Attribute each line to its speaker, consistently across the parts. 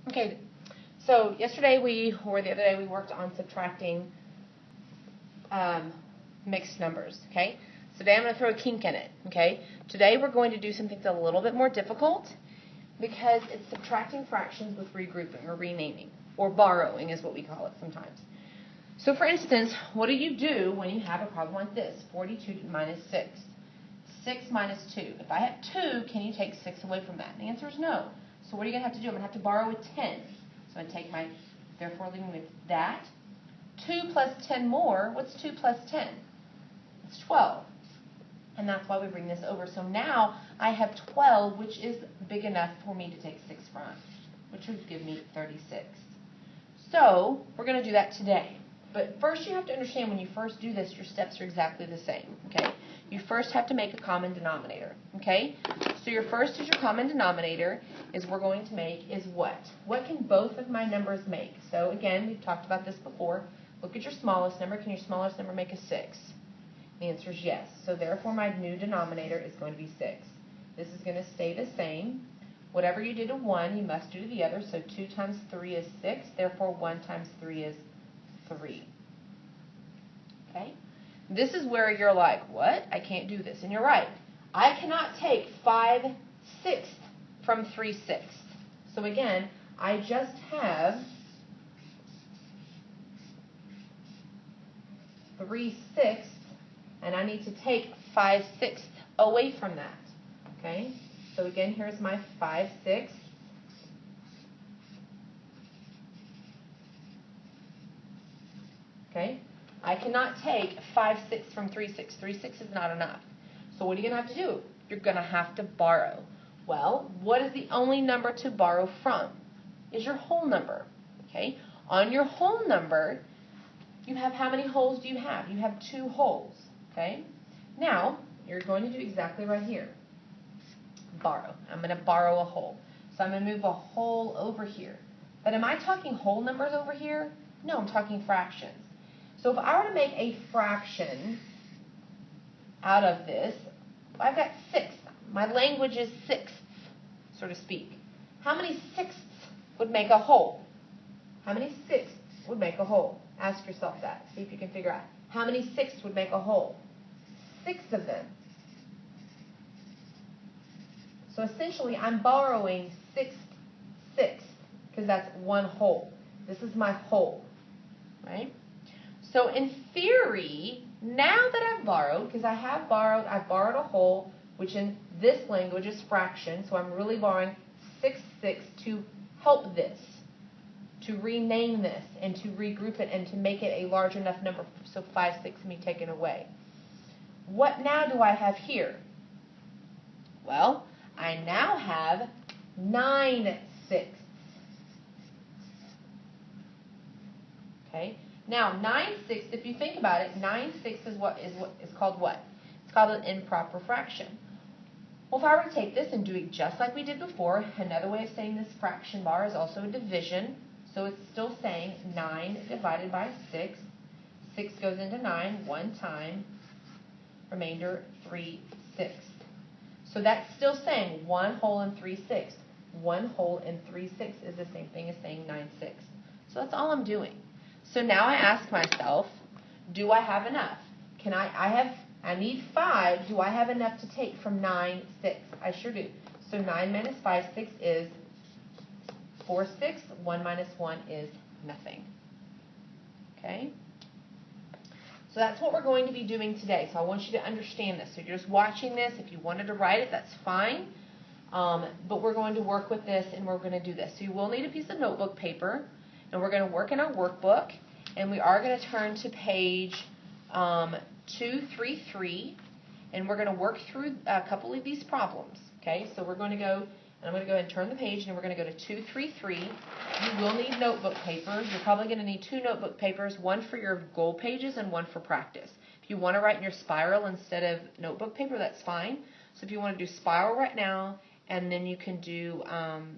Speaker 1: Okay, so yesterday or the other day we worked on subtracting mixed numbers, okay? So today I'm going to throw a kink in it, okay? Today we're going to do something that's a little bit more difficult because it's subtracting fractions with regrouping or renaming, or borrowing is what we call it sometimes. So for instance, what do you do when you have a problem like this? 42 minus 6. 6 minus 2. If I have 2, can you take 6 away from that? And the answer is no. So what are you going to have to do? I'm going to have to borrow a 10. So I'm going to take my, therefore leaving with that. 2 plus 10 more, what's 2 plus 10? It's 12. And that's why we bring this over. So now I have 12, which is big enough for me to take 6 from, which would give me 36. So we're going to do that today. But first you have to understand when you first do this, your steps are exactly the same, okay? You first have to make a common denominator, okay? So your first is your common denominator is we're going to make is what? What can both of my numbers make? So again, we've talked about this before. Look at your smallest number. Can your smallest number make a 6? The answer is yes. So therefore my new denominator is going to be 6. This is going to stay the same. Whatever you did to 1, you must do to the other. So 2 times 3 is 6. Therefore 1 times 3 is 3. Okay? This is where you're like, what? I can't do this. And you're right. I cannot take 5/6 from 3/6. So again, I just have 3/6, and I need to take 5/6 away from that. Okay? So again, here's my 5/6. Okay? I cannot take 5/6 from 3/6. 3/6 is not enough. So what are you going to have to do? You're going to have to borrow. Well, what is the only number to borrow from? Is your whole number. Okay? On your whole number, you have how many wholes do you have? You have 2 wholes. Okay? Now, you're going to do exactly right here. Borrow. I'm going to borrow a whole. So I'm going to move a whole over here. But am I talking whole numbers over here? No, I'm talking fractions. So if I were to make a fraction out of this, I've got 6. My language is sixths, so to speak. How many sixths would make a whole? How many sixths would make a whole? Ask yourself that. See if you can figure out. How many sixths would make a whole? 6 of them. So essentially, I'm borrowing 6/6 because that's 1 whole. This is my whole, right? So in theory, now that I've borrowed, because I've borrowed a whole, which in this language is fraction, so I'm really borrowing 6/6 to help this, to rename this, and to regroup it, and to make it a large enough number so 5/6 can be taken away. What now do I have here? Well, I now have 9/6. Okay? Now, 9/6, if you think about it, 9/6 is called what? It's called an improper fraction. Well, if I were to take this and do it just like we did before, another way of saying this fraction bar is also a division. So it's still saying 9 divided by 6. 6 goes into 9 one time. Remainder 3/6. So that's still saying 1 whole and 3/6. 1 whole and 3/6 is the same thing as saying 9/6. So that's all I'm doing. So now I ask myself, do I have enough? I need 5. Do I have enough to take from 9/6? I sure do. So 9 minus 5/6 is 4/6. 1 minus 1 is nothing. Okay? So that's what we're going to be doing today. So I want you to understand this. So you're just watching this. If you wanted to write it, that's fine. But we're going to work with this, and we're going to do this. So you will need a piece of notebook paper, and we're going to work in our workbook. And we are going to turn to page 233, and we're going to work through a couple of these problems. Okay, so we're going to go, and I'm going to go ahead and turn the page, and we're going to go to 233. You will need notebook paper. You're probably going to need 2 notebook papers, one for your goal pages and one for practice. If you want to write in your spiral instead of notebook paper, that's fine. So if you want to do spiral right now, and then you can do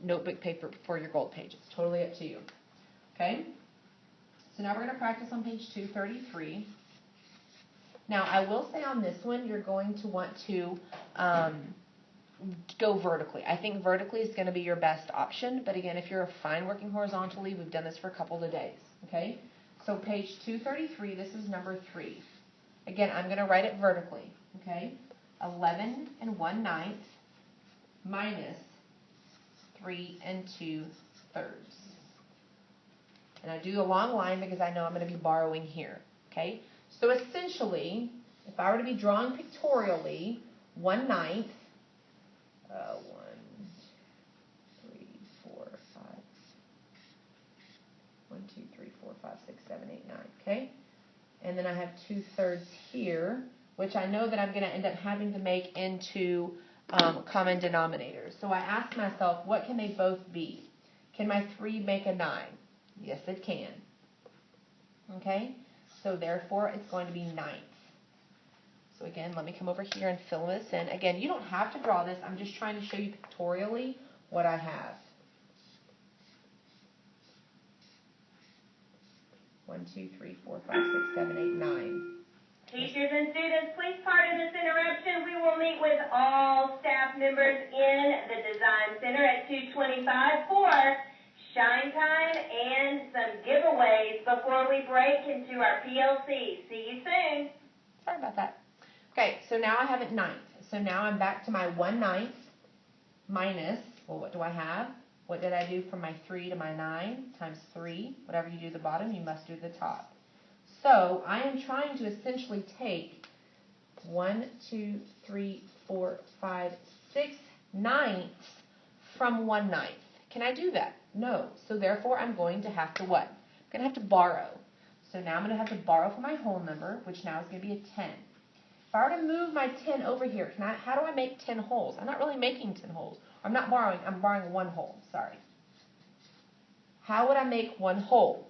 Speaker 1: notebook paper for your goal page. It's totally up to you. Okay? So now we're going to practice on page 233. Now, I will say on this one, you're going to want to go vertically. I think vertically is going to be your best option. But again, if you're fine working horizontally, we've done this for a couple of days. Okay? So page 233, this is number 3. Again, I'm going to write it vertically. Okay? 11 1/9 minus 3 2/3. And I do a long line because I know I'm going to be borrowing here. Okay? So essentially, if I were to be drawing pictorially, 1/9, 1, 3, 4, 5, 1, 2, 3, 4, 5, 6, 7, 8, 9, okay? And then I have 2/3 here, which I know that I'm going to end up having to make into common denominators. So I asked myself, what can they both be? Can my 3 make a 9? Yes, it can. Okay? So therefore, it's going to be 9th. So again, let me come over here and fill this in. Again, you don't have to draw this. I'm just trying to show you pictorially what I have. 1, 2, 3, 4, 5, 6, 7, 8, 9.
Speaker 2: Teachers and students, please pardon this interruption. We will meet with all staff members in the Design Center at 2:25 for shine time and some giveaways before we break into our PLC. See you soon.
Speaker 1: Sorry about that. Okay, so now I have it 9th. So now I'm back to my 1/9 minus, well, what do I have? What did I do from my 3 to my 9 times 3? Whatever you do at the bottom, you must do at the top. So I am trying to essentially take 1, 2, 3, 4, 5, 6 ninths from 1/9. Can I do that? No. So therefore, I'm going to have to what? I'm going to have to borrow. So now I'm going to have to borrow for my whole number, which now is going to be a 10. If I were to move my 10 over here, how do I make 10 wholes? I'm not really making 10 wholes. I'm not borrowing. I'm borrowing 1 whole. Sorry. How would I make 1 whole?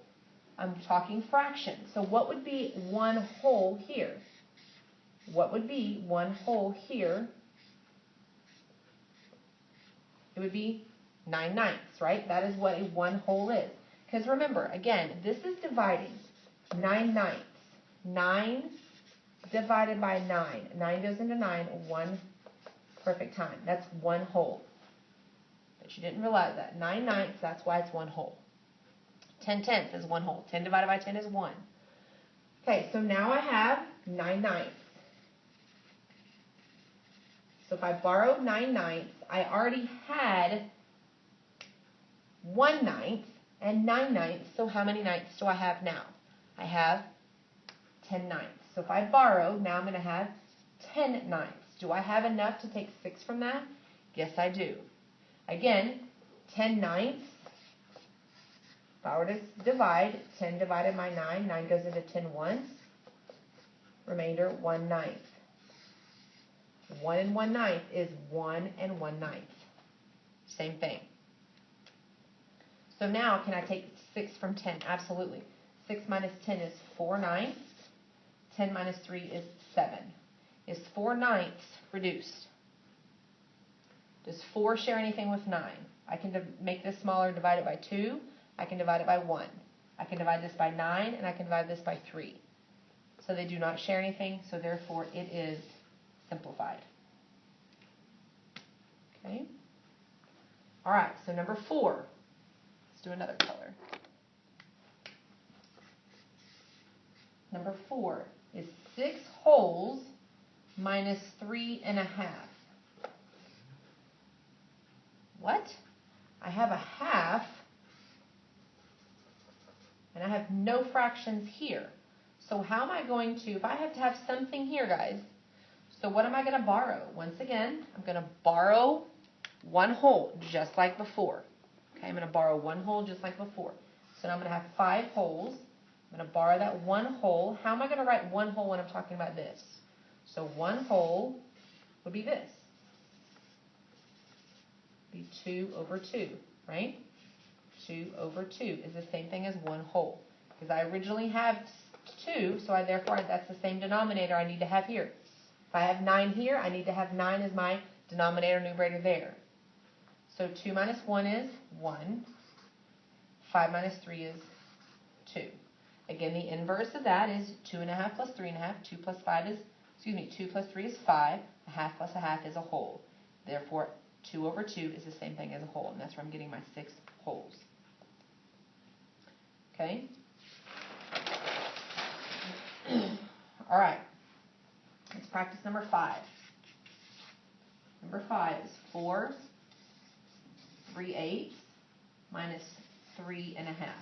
Speaker 1: I'm talking fractions. So what would be 1 whole here? What would be 1 whole here? It would be 9/9, right? That is what a 1 whole is. Because remember, again, this is dividing 9/9. 9 divided by 9. 9 goes into 9 one perfect time. That's 1 whole. But you didn't realize that. 9/9, that's why it's 1 whole. 10/10 is 1 whole. 10 divided by 10 is 1. Okay, so now I have 9/9. So if I borrowed 9/9, I already had 1/9 and 9/9. So how many ninths do I have now? I have 10/9. So if I borrow, now I'm going to have 10/9. Do I have enough to take 6 from that? Yes, I do. Again, 10/9. If I were to divide, 10 divided by 9, 9 goes into 10 once. Remainder, 1/9. 1 and 1/9 is 1 and 1/9. Same thing. So now, can I take 6 from 10? Absolutely. 6 minus 10 is 4/9. 10 minus 3 is 7. Is 4/9 reduced? Does 4 share anything with 9? I can make this smaller, divide it by 2. I can divide it by 1. I can divide this by 9, and I can divide this by 3. So they do not share anything, so therefore it is simplified. Okay? All right, so number 4. Let's do another color. Number 4 is 6 wholes minus 3 1/2. What? I have a half, and I have no fractions here. So how am I going to, if I have to have something here, guys, so what am I going to borrow? Once again, I'm going to borrow 1 whole, just like before. Okay, I'm going to borrow 1 whole just like before. So now I'm going to have 5 wholes. I'm going to borrow that 1 whole. How am I going to write 1 whole when I'm talking about this? So 1 whole would be this. Be 2 over 2, right? 2 over 2 is the same thing as 1 whole. Because I originally have 2, so therefore that's the same denominator I need to have here. If I have 9 here, I need to have 9 as my denominator numerator there. So 2 minus 1 is 1. 5 minus 3 is 2. Again, the inverse of that is 2 1/2 plus 3 1/2. 2 plus 5 is, 2 plus 3 is 5. A half plus a half is a whole. Therefore, 2 over 2 is the same thing as a whole, and that's where I'm getting my 6 wholes. Okay? All right. Let's practice number 5. Number 5 is 4 3/8 minus 3 1/2.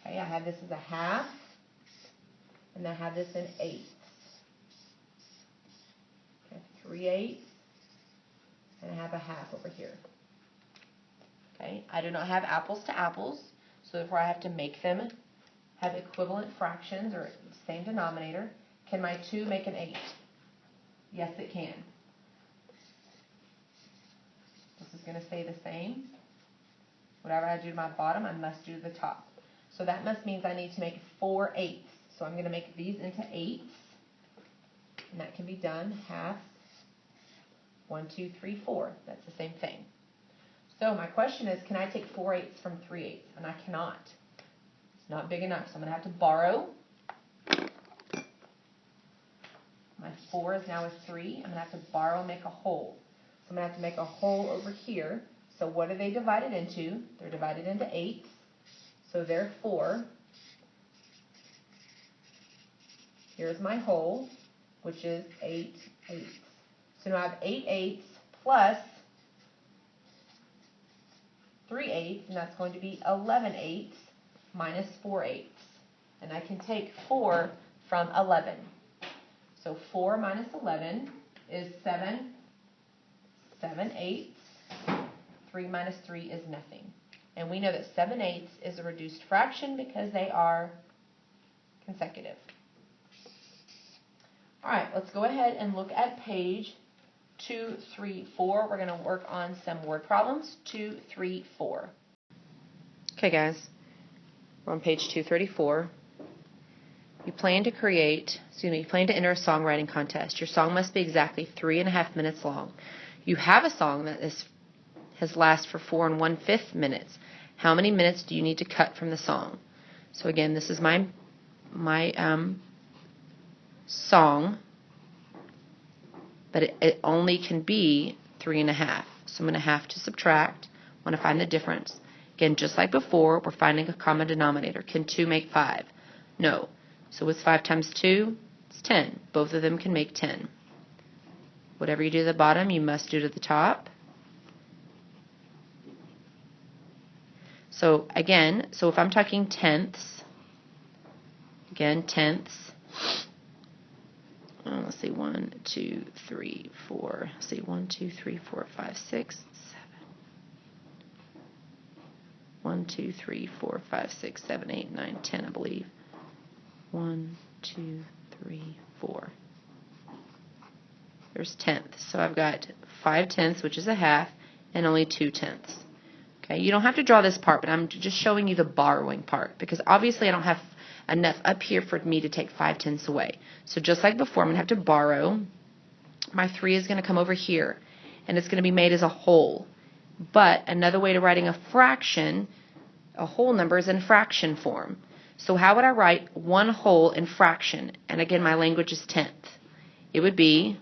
Speaker 1: Okay, I have this as a half, and I have this in eighths. Okay, 3/8, and I have a half over here. Okay, I do not have apples to apples, so therefore I have to make them have equivalent fractions or same denominator. Can my 2 make an 8? Yes, it can. This is going to stay the same. Whatever I do to my bottom, I must do to the top. So that must mean I need to make 4 eighths. So I'm going to make these into eighths, and that can be done. Half, 1, 2, 3, 4. That's the same thing. So my question is, can I take 4 eighths from 3 eighths? And I cannot. It's not big enough, so I'm going to have to borrow. My 4 is now a 3. I'm going to have to borrow and make a whole. So I'm going to have to make a whole over here. So what are they divided into? They're divided into eighths. So therefore, here's my whole, which is 8 eighths. So now I have 8 eighths plus 3 eighths, and that's going to be 11 eighths minus 4 eighths. And I can take 4 from 11. So 4 minus 11 is 7 eighths. 3 minus 3 is nothing. And we know that 7 eighths is a reduced fraction because they are consecutive. All right, let's go ahead and look at page 234. We're going to work on some word problems. 234. Okay, guys, we're on page 234. You plan to enter a songwriting contest. Your song must be exactly 3.5 minutes long. You have a song that has lasted for 4 1/5 minutes. How many minutes do you need to cut from the song? So again, this is my song, but it only can be 3.5. So I'm going to have to subtract. I want to find the difference. Again, just like before, we're finding a common denominator. Can 2 make 5? No. So what's 5 times 2? It's 10. Both of them can make 10. Whatever you do to the bottom, you must do to the top. So again, if I'm talking tenths, again, tenths, let's see, 1, 2, 3, 4, let's see, 1, 2, 3, 4, 5, 6, 7. 1, 2, 3, 4, 5, 6, 7, 8, 9, 10, I believe. 1, 2, 3, 4. There's tenths. So I've got 5 tenths, which is a half, and only 2 tenths. Okay, you don't have to draw this part, but I'm just showing you the borrowing part, because obviously I don't have enough up here for me to take 5 tenths away. So just like before, I'm going to have to borrow. My 3 is going to come over here, and it's going to be made as a whole. But another way to writing a fraction, a whole number, is in fraction form. So how would I write 1 whole in fraction? And again, my language is tenth. It would be,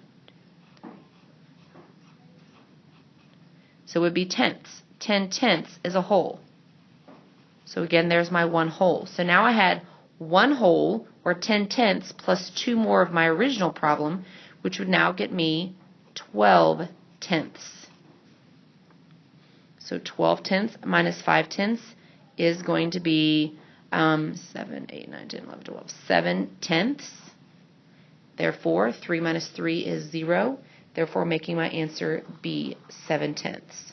Speaker 1: tenths. 10 tenths is a whole. So again, there's my 1 whole. So now I had 1 whole, or 10 tenths, plus 2 more of my original problem, which would now get me 12 tenths. So 12 tenths minus 5 tenths is going to be 7, 8, 9, 10, 11, 12, 7 tenths. Therefore, 3 minus 3 is 0. Therefore, making my answer be 7 tenths.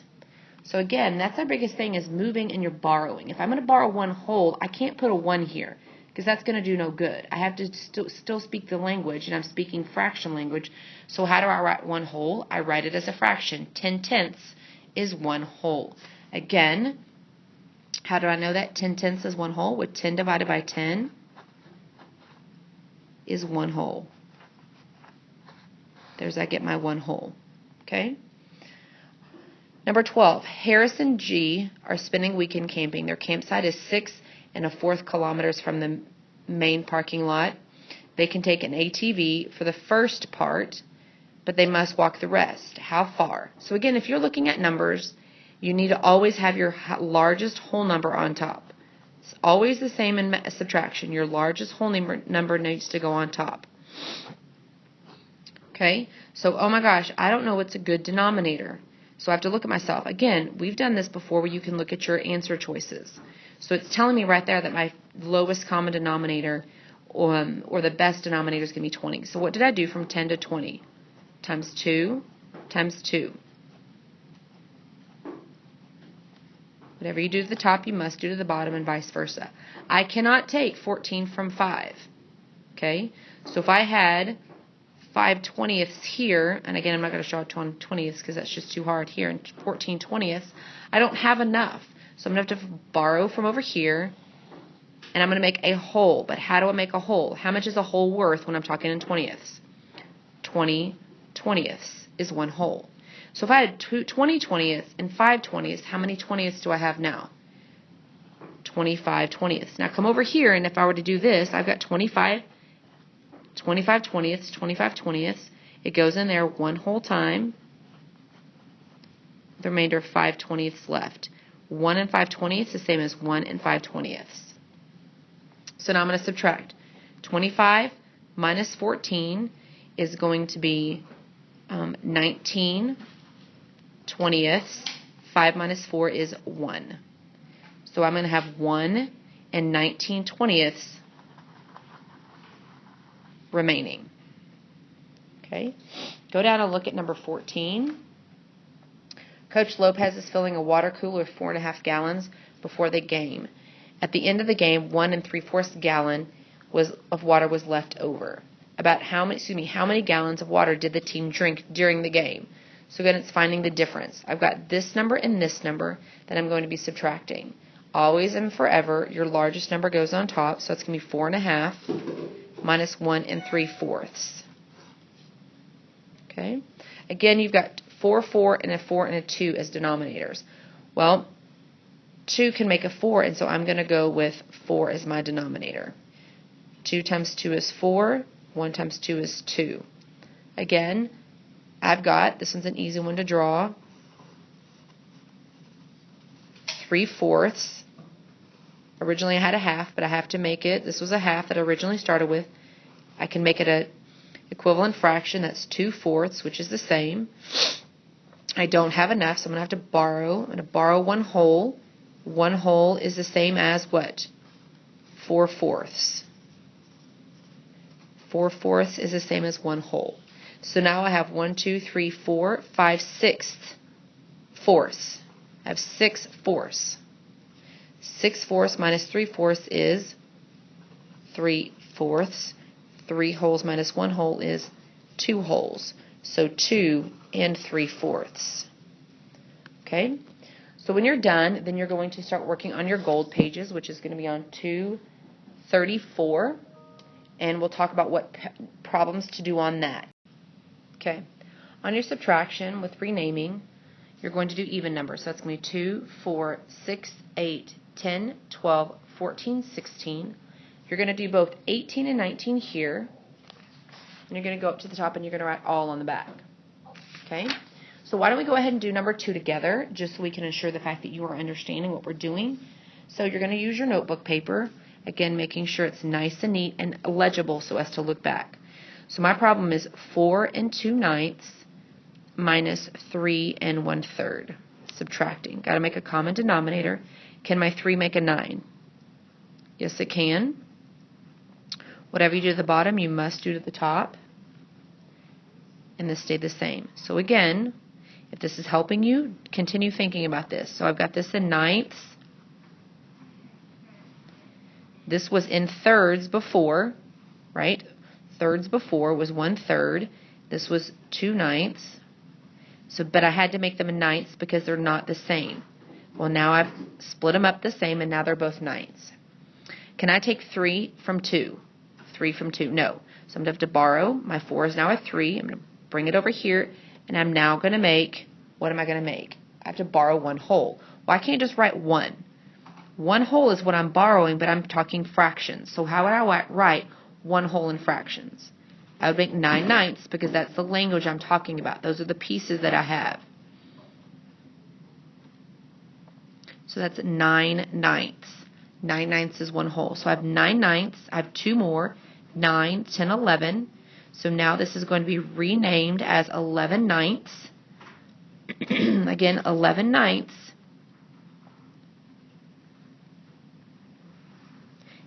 Speaker 1: So again, that's our biggest thing, is moving and you're borrowing. If I'm going to borrow 1 whole, I can't put a 1 here, because that's going to do no good. I have to still speak the language, and I'm speaking fraction language. So how do I write 1 whole? I write it as a fraction. 10 tenths is 1 whole. Again, how do I know that 10 tenths is 1 whole? With 10 divided by 10 is 1 whole. I get my 1 whole. Okay? Number 12, Harris and G are spending weekend camping. Their campsite is 6 1/4 kilometers from the main parking lot. They can take an ATV for the first part, but they must walk the rest. How far? So again, if you're looking at numbers, you need to always have your largest whole number on top. It's always the same in subtraction. Your largest whole number needs to go on top. Okay? So, oh my gosh, I don't know what's a good denominator. So I have to look at myself. Again, we've done this before where you can look at your answer choices. So it's telling me right there that my lowest common denominator or the best denominator is going to be 20. So what did I do from 10 to 20? Times 2 times 2. Whatever you do to the top, you must do to the bottom, and vice versa. I cannot take 14 from 5. Okay? So if I had 5/20 here, and again, I'm not going to show 20 because that's just too hard here, and 14/20, I don't have enough. So I'm going to have to borrow from over here, and I'm going to make a whole. But how do I make a whole? How much is a whole worth when I'm talking in 20ths? 20/20 is one whole. So if I had 20/20 and 5/20, how many 20ths do I have now? 25/20. Now come over here, and if I were to do this, I've got 25/20, 25/20. It goes in there one whole time. The remainder of 5/20 left. 1 and 5/20 is the same as 1 and 5/20. So now I'm going to subtract. 25 minus 14 is going to be 19/20. 5 minus 4 is 1. So I'm going to have 1 and 19/20 remaining. Okay. Go down and look at number 14. Coach Lopez is filling a water cooler with 4.5 gallons before the game. At the end of the game, 1 3/4 gallon of water was left over. About how many gallons of water did the team drink during the game? So again, it's finding the difference. I've got this number and this number that I'm going to be subtracting. Always and forever, your largest number goes on top, so it's going to be 4.5 minus 1 3/4. Okay? Again, you've got 4, 4, and a 4 and a 2 as denominators. Well, 2 can make a 4, and so I'm going to go with 4 as my denominator. 2 times 2 is 4. 1 times 2 is 2. Again, I've got, this one's an easy one to draw, 3/4. Originally I had a half, but I have to make it, this was a half that I originally started with. I can make it an equivalent fraction, that's 2/4, which is the same. I don't have enough, so I'm going to have to borrow. I'm going to borrow 1 whole. 1 whole is the same as what? 4/4. 4/4 is the same as 1 whole. So now I have 1, 2, 3, 4, 5, 6 fourths. I have 6 fourths. 6 fourths minus 3/4 is 3/4. 3 wholes minus 1 whole is 2 wholes. So 2 and 3/4. Okay? So when you're done, then you're going to start working on your gold pages, which is going to be on 234. And we'll talk about what problems to do on that. Okay. On your subtraction with renaming, you're going to do even numbers. So that's going to be 2, 4, 6, 8, 10, 12, 14, 16. You're going to do both 18 and 19 here. And you're going to go up to the top and you're going to write all on the back. Okay? So why don't we go ahead and do number 2 together, just so we can ensure the fact that you are understanding what we're doing. So you're going to use your notebook paper. Again, making sure it's nice and neat and legible so as to look back. So my problem is 4 2/9 minus 3 1/3. Subtracting. Got to make a common denominator. Can my 3 make a 9? Yes, it can. Whatever you do at the bottom, you must do to the top. And this stayed the same. So again, if this is helping you, continue thinking about this. So I've got this in ninths. This was in thirds before, right? Thirds before was 1/3. This was 2/9. So, but I had to make them in ninths because they're not the same. Well, now I've split them up the same, and now they're both ninths. Can I take 3 from 2? 3 from 2? No. So I'm going to have to borrow. My 4 is now a 3. I'm going to bring it over here, and I'm now going to make, what am I going to make? I have to borrow 1 whole. Well, I can't just write 1. 1 whole is what I'm borrowing, but I'm talking fractions. So how would I write 1 whole in fractions? I would make 9/9 because that's the language I'm talking about. Those are the pieces that I have. So that's 9/9. 9/9 is 1 whole. So I have 9/9. I have 2 more, 9, 10, 11. So now this is going to be renamed as 11/9. Again, 11/9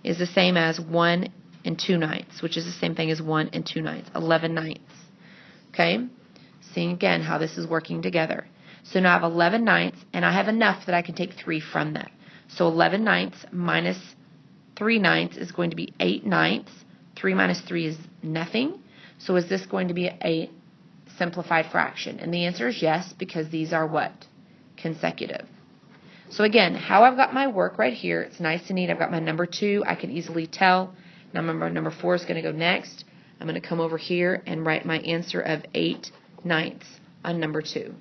Speaker 1: is the same as 1 and 2/9, which is the same thing as 1 and 2/9, 11/9. Okay? Seeing again how this is working together. So now I have 11/9, and I have enough that I can take 3 from that. So 11/9 minus 3/9 is going to be 8/9. 3 minus 3 is nothing. So is this going to be a simplified fraction? And the answer is yes, because these are what? Consecutive. So again, how I've got my work right here, it's nice and neat. I've got my number 2. I can easily tell. Now number 4 is going to go next. I'm going to come over here and write my answer of 8/9 on number 2.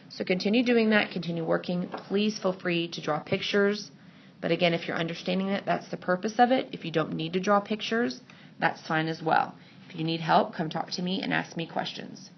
Speaker 1: So continue doing that. Continue working. Please feel free to draw pictures. But again, if you're understanding it, that's the purpose of it. If you don't need to draw pictures, that's fine as well. If you need help, come talk to me and ask me questions.